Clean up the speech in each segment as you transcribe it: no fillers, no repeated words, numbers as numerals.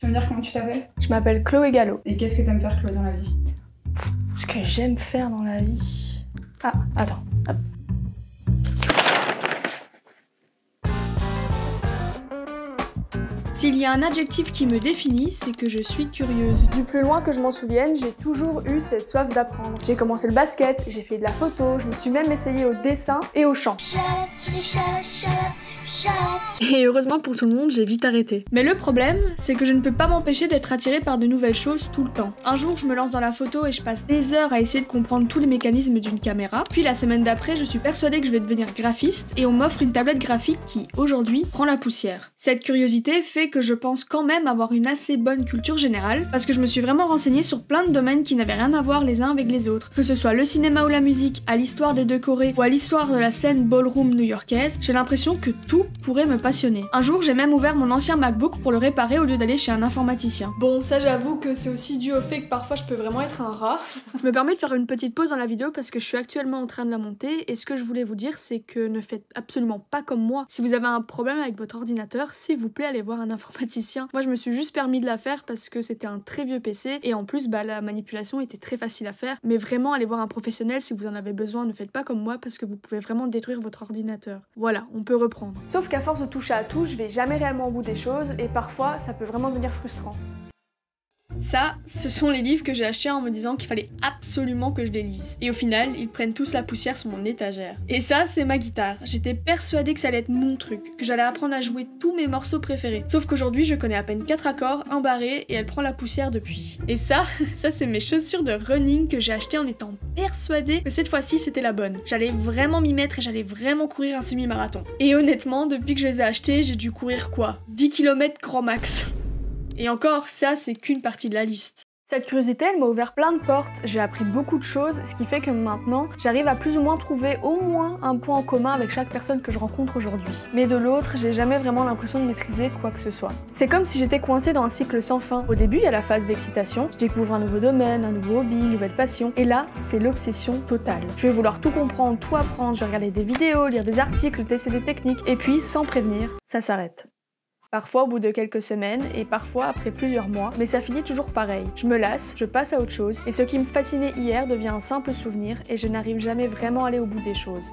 Tu veux me dire comment tu t'appelles? Je m'appelle Chloé Gallo. Et qu'est-ce que t'aimes faire, Chloé, dans la vie? Ce que j'aime faire dans la vie... Ah, attends. Hop. S'il y a un adjectif qui me définit, c'est que je suis curieuse. Du plus loin que je m'en souvienne, j'ai toujours eu cette soif d'apprendre. J'ai commencé le basket, j'ai fait de la photo, je me suis même essayée au dessin et au chant. Et heureusement pour tout le monde, j'ai vite arrêté. Mais le problème, c'est que je ne peux pas m'empêcher d'être attirée par de nouvelles choses tout le temps. Un jour, je me lance dans la photo et je passe des heures à essayer de comprendre tous les mécanismes d'une caméra. Puis la semaine d'après, je suis persuadée que je vais devenir graphiste et on m'offre une tablette graphique qui, aujourd'hui, prend la poussière. Cette curiosité fait que je pense quand même avoir une assez bonne culture générale parce que je me suis vraiment renseignée sur plein de domaines qui n'avaient rien à voir les uns avec les autres. Que ce soit le cinéma ou la musique, à l'histoire des deux Corées ou à l'histoire de la scène ballroom new-yorkaise, j'ai l'impression que tout pourrait me passionner. Un jour, j'ai même ouvert mon ancien MacBook pour le réparer au lieu d'aller chez un informaticien. Bon, ça j'avoue que c'est aussi dû au fait que parfois je peux vraiment être un rat. Je me permets de faire une petite pause dans la vidéo parce que je suis actuellement en train de la monter et ce que je voulais vous dire c'est que ne faites absolument pas comme moi. Si vous avez un problème avec votre ordinateur, s'il vous plaît allez voir un informaticien. Moi je me suis juste permis de la faire parce que c'était un très vieux PC et en plus la manipulation était très facile à faire, mais vraiment allez voir un professionnel si vous en avez besoin, ne faites pas comme moi parce que vous pouvez vraiment détruire votre ordinateur. Voilà, on peut reprendre. Sauf qu'à force de toucher à tout, je vais jamais réellement au bout des choses et parfois ça peut vraiment devenir frustrant. Ça, ce sont les livres que j'ai achetés en me disant qu'il fallait absolument que je les lise. Et au final, ils prennent tous la poussière sur mon étagère. Et ça, c'est ma guitare. J'étais persuadée que ça allait être mon truc, que j'allais apprendre à jouer tous mes morceaux préférés. Sauf qu'aujourd'hui, je connais à peine 4 accords, un barré, et elle prend la poussière depuis. Et ça c'est mes chaussures de running que j'ai achetées en étant persuadée que cette fois-ci, c'était la bonne. J'allais vraiment m'y mettre et j'allais vraiment courir un semi-marathon. Et honnêtement, depuis que je les ai achetées, j'ai dû courir quoi? 10 km grand max. Et encore, ça, c'est qu'une partie de la liste. Cette curiosité, elle m'a ouvert plein de portes, j'ai appris beaucoup de choses, ce qui fait que maintenant, j'arrive à plus ou moins trouver au moins un point en commun avec chaque personne que je rencontre aujourd'hui. Mais de l'autre, j'ai jamais vraiment l'impression de maîtriser quoi que ce soit. C'est comme si j'étais coincée dans un cycle sans fin. Au début, il y a la phase d'excitation, je découvre un nouveau domaine, un nouveau hobby, une nouvelle passion, et là, c'est l'obsession totale. Je vais vouloir tout comprendre, tout apprendre, je vais regarder des vidéos, lire des articles, tester des techniques, et puis, sans prévenir, ça s'arrête. Parfois au bout de quelques semaines et parfois après plusieurs mois, mais ça finit toujours pareil. Je me lasse, je passe à autre chose et ce qui me fascinait hier devient un simple souvenir et je n'arrive jamais vraiment à aller au bout des choses.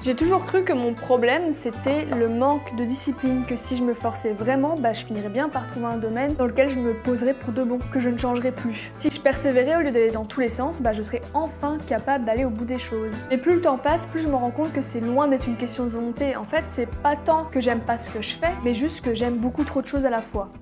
J'ai toujours cru que mon problème c'était le manque de discipline, que si je me forçais vraiment, je finirais bien par trouver un domaine dans lequel je me poserais pour de bon, que je ne changerais plus. Si je persévérais au lieu d'aller dans tous les sens, je serais enfin capable d'aller au bout des choses. Mais plus le temps passe, plus je me rends compte que c'est loin d'être une question de volonté. En fait, c'est pas tant que j'aime pas ce que je fais, mais juste que j'aime beaucoup trop de choses à la fois.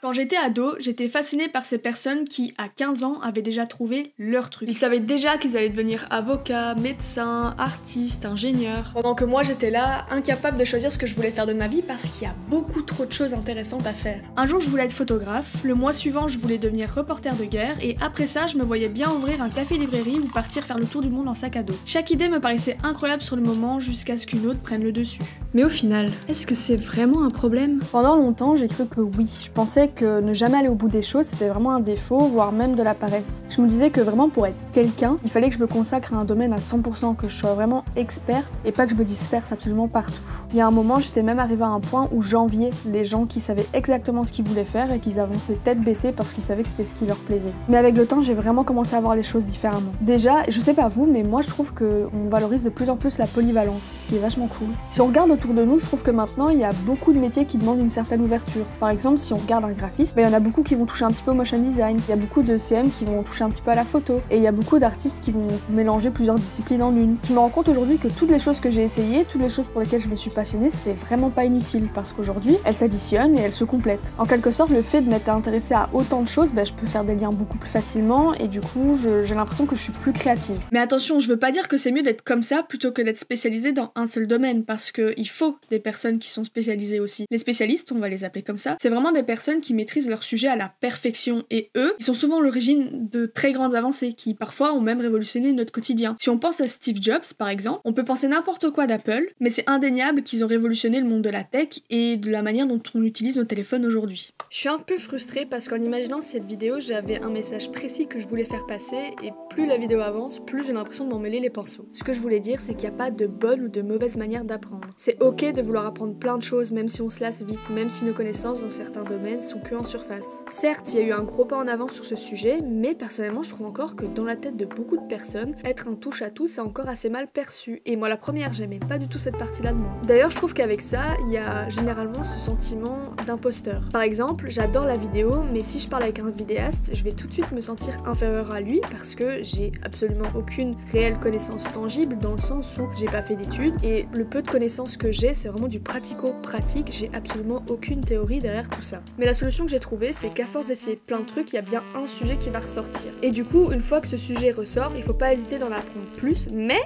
Quand j'étais ado, j'étais fascinée par ces personnes qui, à 15 ans, avaient déjà trouvé leur truc. Ils savaient déjà qu'ils allaient devenir avocats, médecins, artistes, ingénieurs. Pendant que moi, j'étais là, incapable de choisir ce que je voulais faire de ma vie parce qu'il y a beaucoup trop de choses intéressantes à faire. Un jour, je voulais être photographe, le mois suivant, je voulais devenir reporter de guerre, et après ça, je me voyais bien ouvrir un café-librairie ou partir faire le tour du monde en sac à dos. Chaque idée me paraissait incroyable sur le moment jusqu'à ce qu'une autre prenne le dessus. Mais au final, est-ce que c'est vraiment un problème? Pendant longtemps, j'ai cru que oui. Je pensais que ne jamais aller au bout des choses, c'était vraiment un défaut, voire même de la paresse. Je me disais que vraiment pour être quelqu'un, il fallait que je me consacre à un domaine à 100%, que je sois vraiment experte et pas que je me disperse absolument partout. Il y a un moment, j'étais même arrivée à un point où j'enviais les gens qui savaient exactement ce qu'ils voulaient faire et qui avançaient tête baissée parce qu'ils savaient que c'était ce qui leur plaisait. Mais avec le temps, j'ai vraiment commencé à voir les choses différemment. Déjà, je sais pas vous, mais moi je trouve qu'on valorise de plus en plus la polyvalence, ce qui est vachement cool. Si on regarde autour de nous, je trouve que maintenant, il y a beaucoup de métiers qui demandent une certaine ouverture. Par exemple, si on regarde un graphiste, il y en a beaucoup qui vont toucher un petit peu au motion design, il y a beaucoup de CM qui vont toucher un petit peu à la photo, et il y a beaucoup d'artistes qui vont mélanger plusieurs disciplines en une. Je me rends compte aujourd'hui que toutes les choses que j'ai essayées, toutes les choses pour lesquelles je me suis passionnée, c'était vraiment pas inutile, parce qu'aujourd'hui, elles s'additionnent et elles se complètent. En quelque sorte, le fait de m'être intéressée à autant de choses, je peux faire des liens beaucoup plus facilement, et du coup, j'ai l'impression que je suis plus créative. Mais attention, je veux pas dire que c'est mieux d'être comme ça plutôt que d'être spécialisé dans un seul domaine, parce qu'il faut des personnes qui sont spécialisées aussi. Les spécialistes, on va les appeler comme ça, c'est vraiment des personnes qui maîtrisent leur sujet à la perfection, et eux, ils sont souvent l'origine de très grandes avancées qui parfois ont même révolutionné notre quotidien. Si on pense à Steve Jobs par exemple, on peut penser n'importe quoi d'Apple, mais c'est indéniable qu'ils ont révolutionné le monde de la tech et de la manière dont on utilise nos téléphones aujourd'hui. Je suis un peu frustrée parce qu'en imaginant cette vidéo, j'avais un message précis que je voulais faire passer, et plus la vidéo avance, plus j'ai l'impression de m'en mêler les pinceaux. Ce que je voulais dire, c'est qu'il n'y a pas de bonne ou de mauvaise manière d'apprendre. C'est C'est ok de vouloir apprendre plein de choses, même si on se lasse vite, même si nos connaissances dans certains domaines sont que en surface. Certes, il y a eu un gros pas en avant sur ce sujet, mais personnellement, je trouve encore que dans la tête de beaucoup de personnes, être un touche-à-tout, c'est encore assez mal perçu. Et moi, la première, j'aimais pas du tout cette partie-là de moi. D'ailleurs, je trouve qu'avec ça, il y a généralement ce sentiment d'imposteur. Par exemple, j'adore la vidéo, mais si je parle avec un vidéaste, je vais tout de suite me sentir inférieure à lui parce que j'ai absolument aucune réelle connaissance tangible dans le sens où j'ai pas fait d'études et le peu de connaissances que j'ai, c'est vraiment du pratico-pratique, j'ai absolument aucune théorie derrière tout ça. Mais la solution que j'ai trouvée, c'est qu'à force d'essayer plein de trucs, il y a bien un sujet qui va ressortir. Et du coup, une fois que ce sujet ressort, il faut pas hésiter d'en apprendre plus, mais,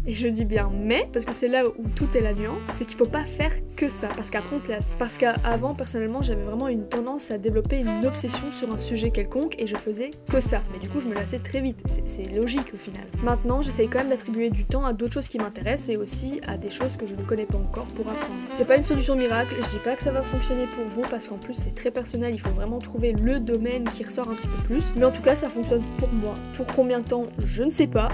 et je dis bien mais, parce que c'est là où tout est la nuance, c'est qu'il faut pas faire que ça, parce qu'après on se lasse. Parce qu'avant, personnellement, j'avais vraiment une tendance à développer une obsession sur un sujet quelconque et je faisais que ça. Mais du coup, je me lassais très vite, c'est logique au final. Maintenant, j'essaye quand même d'attribuer du temps à d'autres choses qui m'intéressent et aussi à des choses que je ne connais pas encore pour apprendre. C'est pas une solution miracle, je dis pas que ça va fonctionner pour vous parce qu'en plus c'est très personnel, il faut vraiment trouver le domaine qui ressort un petit peu plus. Mais en tout cas, ça fonctionne pour moi. Pour combien de temps, je ne sais pas,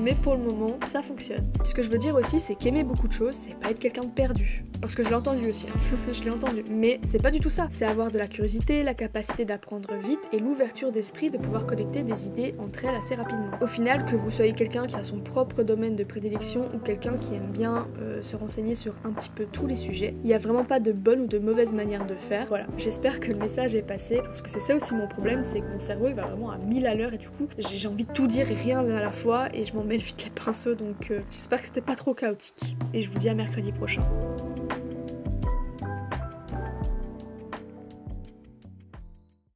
mais pour le moment, ça fonctionne. Ce que je veux dire aussi, c'est qu'aimer beaucoup de choses, c'est pas être quelqu'un de perdu. Parce que je l'ai entendu aussi, hein. Je l'ai entendu. Mais c'est pas du tout ça. C'est avoir de la curiosité, la capacité d'apprendre vite et l'ouverture d'esprit de pouvoir connecter des idées entre elles assez rapidement. Au final, que vous soyez quelqu'un qui a son propre domaine de prédilection ou quelqu'un qui aime bien se renseigner sur un petit peu tous les sujets, il n'y a vraiment pas de bonne ou de mauvaise manière de faire. Voilà, j'espère que le message est passé parce que c'est ça aussi mon problème, c'est que mon cerveau il va vraiment à 1000 à l'heure et du coup j'ai envie de tout dire et rien à la fois et je m'en mêle vite les pinceaux donc j'espère que c'était pas trop chaotique. Et je vous dis à mercredi prochain.